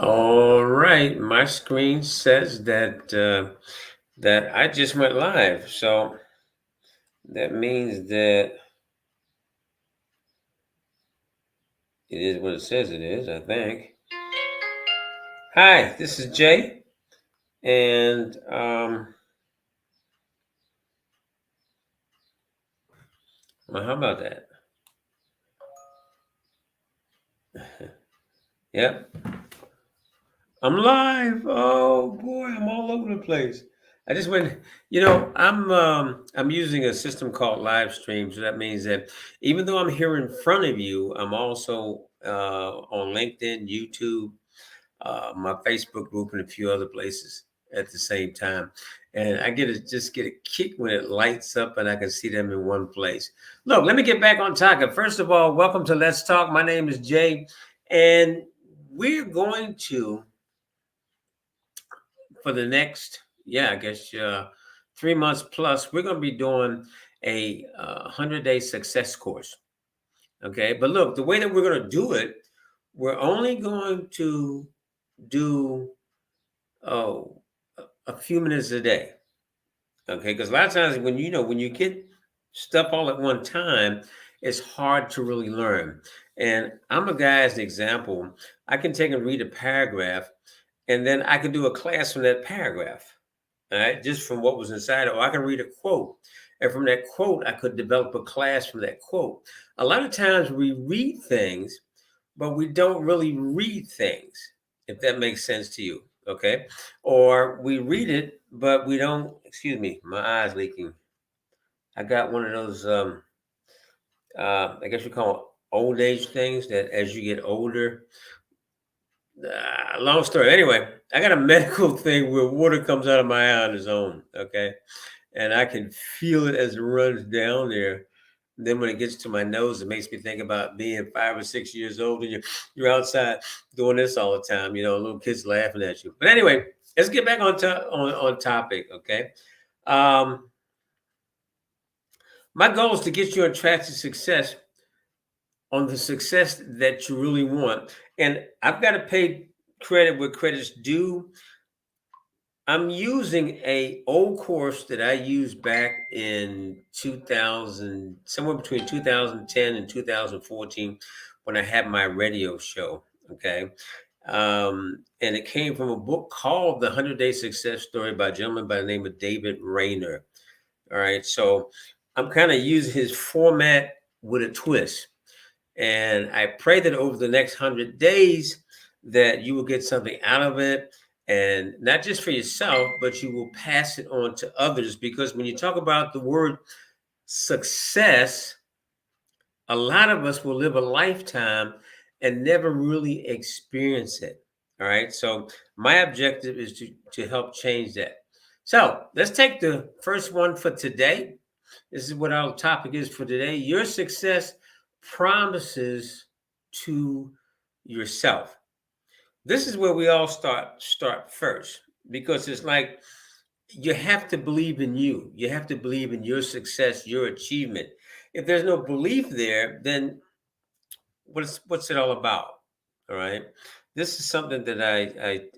All right, my screen says that I just went live, so that means that it is what it says it is. I think. Hi, this is Jay, and well, how about that? Yep, I'm live. Oh boy, I'm all over the place. I just went. I'm using a system called live stream, so that means that even though I'm here in front of you, I'm also on LinkedIn, YouTube, my Facebook group, and a few other places at the same time. And I get a kick when it lights up and I can see them in one place. Look, let me get back on topic. First of all, welcome to Let's Talk. My name is Jay, and we're going to, for the next, I guess, 3 months plus, we're going to be doing a 100-day success course. Okay. But look, the way that we're going to do it, we're only going to do oh a few minutes a day. Okay, because a lot of times when you get stuff all at one time, it's hard to really learn. And I'm a guy as an example. I can take and read a paragraph, and then I can do a class from that paragraph. All right, just from what was inside it. Or I can read a quote, and from that quote, I could develop a class from that quote. A lot of times we read things, but we don't really read things, if that makes sense to you. Okay. Or we read it, but we don't, excuse me, my eyes leaking. I got one of those, I guess you call it old age things that as you get older, long story. Anyway, I got a medical thing where water comes out of my eye on its own. Okay. And I can feel it as it runs down there. Then when it gets to my nose, it makes me think about being 5 or 6 years old and you're outside doing this all the time. Little kids laughing at you. But anyway, let's get back on topic. Okay. Um, my goal is to get you on track to success, on the success that you really want. And I've got to pay credit where credit's due. I'm using a old course that I used back in 2000, somewhere between 2010 and 2014, when I had my radio show. Okay. And it came from a book called The 100-Day Success Story by a gentleman by the name of David Rayner. All right. So I'm kind of using his format with a twist. And I pray that over the next 100 days that you will get something out of it, and not just for yourself, but you will pass it on to others. Because when you talk about the word success, a lot of us will live a lifetime and never really experience it. All right. So my objective is to help change that. So let's take the first one for today. This is what our topic is for today. Your success promises to yourself. This is where we all start first, because it's like you have to believe in you. You have to believe in your success, your achievement. If there's no belief there, then what's it all about? All right. This is something that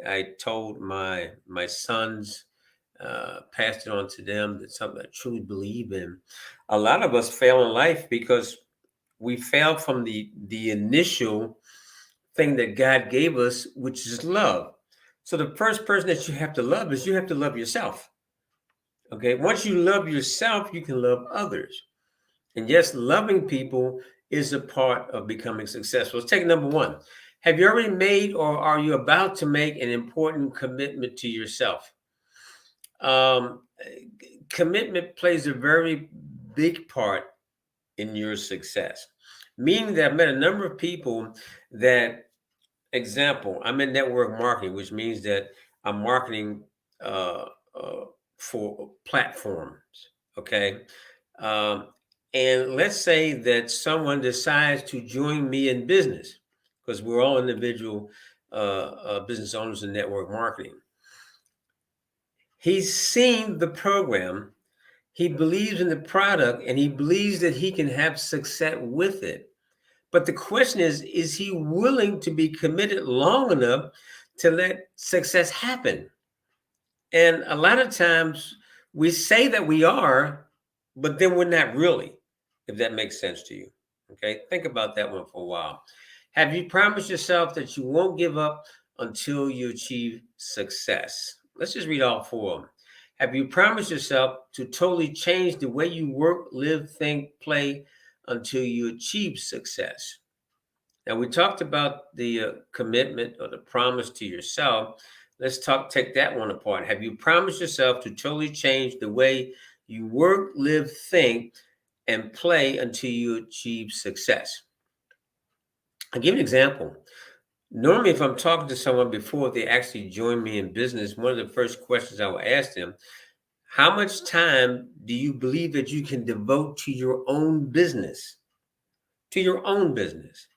I told my sons, passed it on to them. That's something I truly believe in. A lot of us fail in life because we fail from the initial thing that God gave us, which is love. So the first person that you have to love is you have to love yourself. Okay. Once you love yourself, you can love others. And yes, loving people is a part of becoming successful. Let's take number one. Have you already made or are you about to make an important commitment to yourself? Um, Commitment plays a very big part in your success. Meaning that I've met a number of people that, example, I'm in network marketing, which means that I'm marketing uh, uh, for platforms. Okay. Um, and let's say that someone decides to join me in business, because we're all individual business owners in network marketing. He's seen the program, he believes in the product, and he believes that he can have success with it. But the question is he willing to be committed long enough to let success happen. And a lot of times we say that we are, but then we're not really, if that makes sense to you. Okay, think about that one for a while. Have you promised yourself that you won't give up until you achieve success? Let's just read all four of them. Have you promised yourself to totally change the way you work, live, think, play until you achieve success? Now, we talked about the commitment or the promise to yourself. Take that one apart. Have you promised yourself to totally change the way you work, live, think, and play until you achieve success? I'll give you an example. Normally, if I'm talking to someone before they actually join me in business, one of the first questions I will ask them, how much time do you believe that you can devote to your own business? To your own business.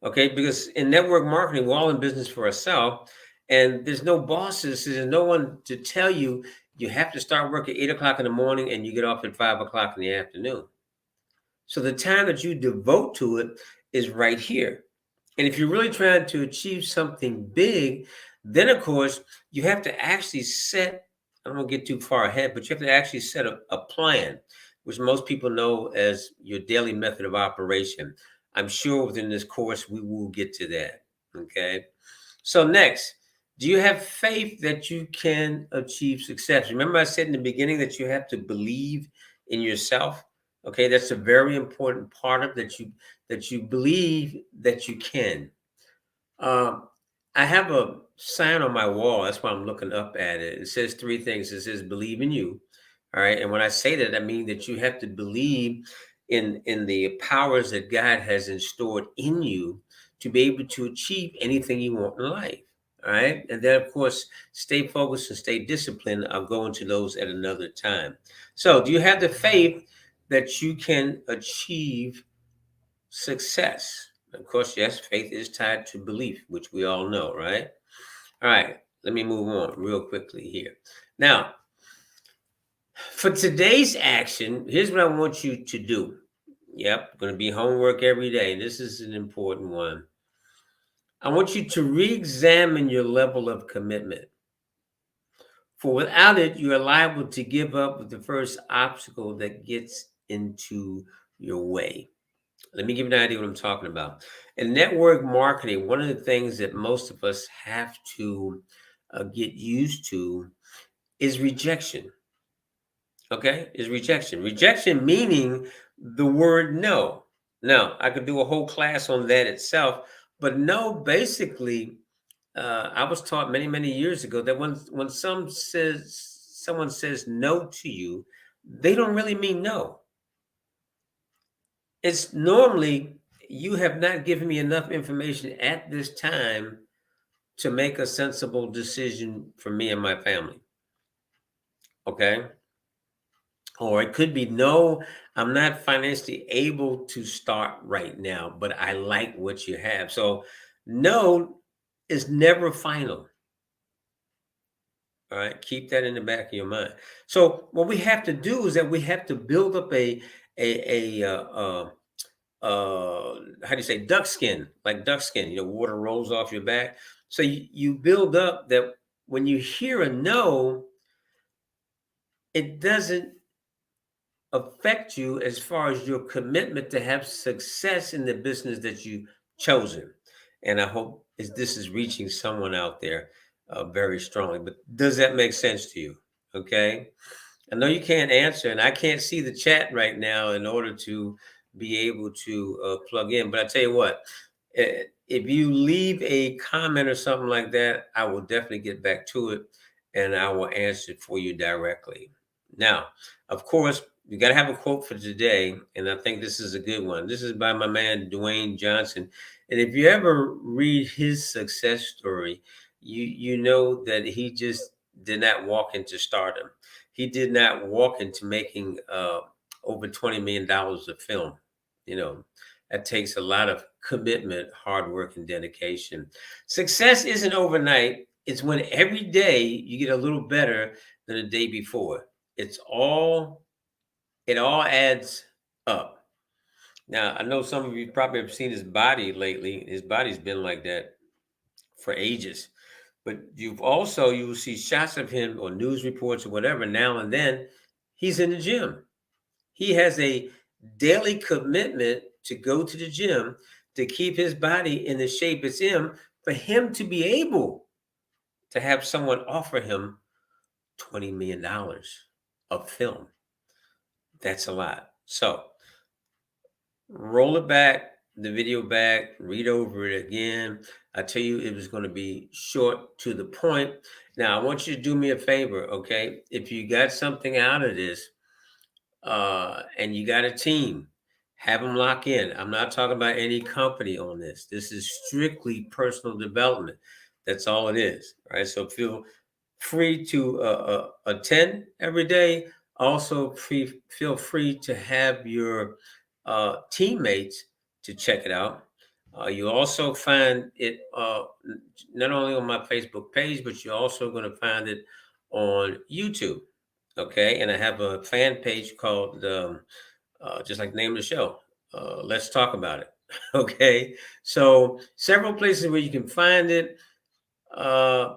Okay, because in network marketing, we're all in business for ourselves, and there's no bosses, there's no one to tell you you have to start work at 8 o'clock in the morning and you get off at 5 o'clock in the afternoon. So the time that you devote to it is right here. And if you're really trying to achieve something big, then of course you have to actually set, I don't want to get too far ahead, but you have to actually set a plan, which most people know as your daily method of operation. I'm sure within this course we will get to that. Okay. So next, do you have faith that you can achieve success? Remember I said in the beginning that you have to believe in yourself. Okay, that's a very important part of that you believe that you can. Um, I have a sign on my wall. That's why I'm looking up at it. It says three things. It says believe in you. All right. And when I say that, I mean that you have to believe in the powers that God has installed in you to be able to achieve anything you want in life. All right. And then of course, stay focused and stay disciplined. I'll go into those at another time. So do you have the faith that you can achieve success? Of course, yes, faith is tied to belief, which we all know, right? All right, let me move on real quickly here. Now, for today's action, here's what I want you to do. Yep, going to be homework every day. This is an important one. I want you to re examine your level of commitment. For without it, you are liable to give up with the first obstacle that gets into your way. Let me give you an idea what I'm talking about. In network marketing, one of the things that most of us have to get used to is rejection. Okay, is rejection. Rejection meaning the word no. Now, I could do a whole class on that itself, but no, basically, I was taught many, many years ago that when someone says no to you, they don't really mean no. It's normally you have not given me enough information at this time to make a sensible decision for me and my family. Okay. Or it could be no, I'm not financially able to start right now, but I like what you have. So no is never final. All right. Keep that in the back of your mind. So what we have to do is that we have to build up how do you say, duck skin, like duck skin, water rolls off your back. So you build up that when you hear a no, it doesn't affect you as far as your commitment to have success in the business that you chosen. And I hope this is reaching someone out there very strongly. But does that make sense to you? Okay. I know you can't answer, and I can't see the chat right now in order to be able to plug in. But I tell you what, if you leave a comment or something like that, I will definitely get back to it, and I will answer it for you directly. Now, of course, you got to have a quote for today, and I think this is a good one. This is by my man Dwayne Johnson, and if you ever read his success story, you know that he just did not walk into stardom. He did not walk into making over $20 million of film. You know, that takes a lot of commitment, hard work, and dedication. Success isn't overnight. It's when every day you get a little better than the day before. It all adds up. Now, I know some of you probably have seen his body lately. His body's been like that for ages. But you will see shots of him or news reports or whatever now and then. He's in the gym. He has a daily commitment to go to the gym to keep his body in the shape it's in, for him to be able to have someone offer him $20 million of film. That's a lot. So roll it back, the video back, read over it again. I tell you, it was going to be short to the point. Now, I want you to do me a favor, okay? If you got something out of this, and you got a team, have them lock in. I'm not talking about any company on this. This is strictly personal development. That's all it is, right? So feel free to attend every day. Also, feel free to have your teammates to check it out. You also find it not only on my Facebook page, but you're also going to find it on YouTube. Okay, and I have a fan page called just like the name of the show. Let's talk about it. Okay, so several places where you can find it. Uh,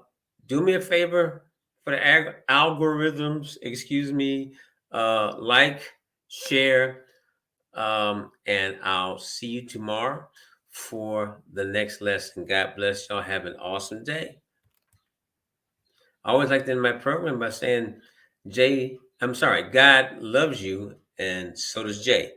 do me a favor for the algorithms. Excuse me. Like, share, and I'll see you tomorrow for the next lesson. God bless y'all. Have an awesome day. I always like to end my program by saying, God loves you, and so does Jay.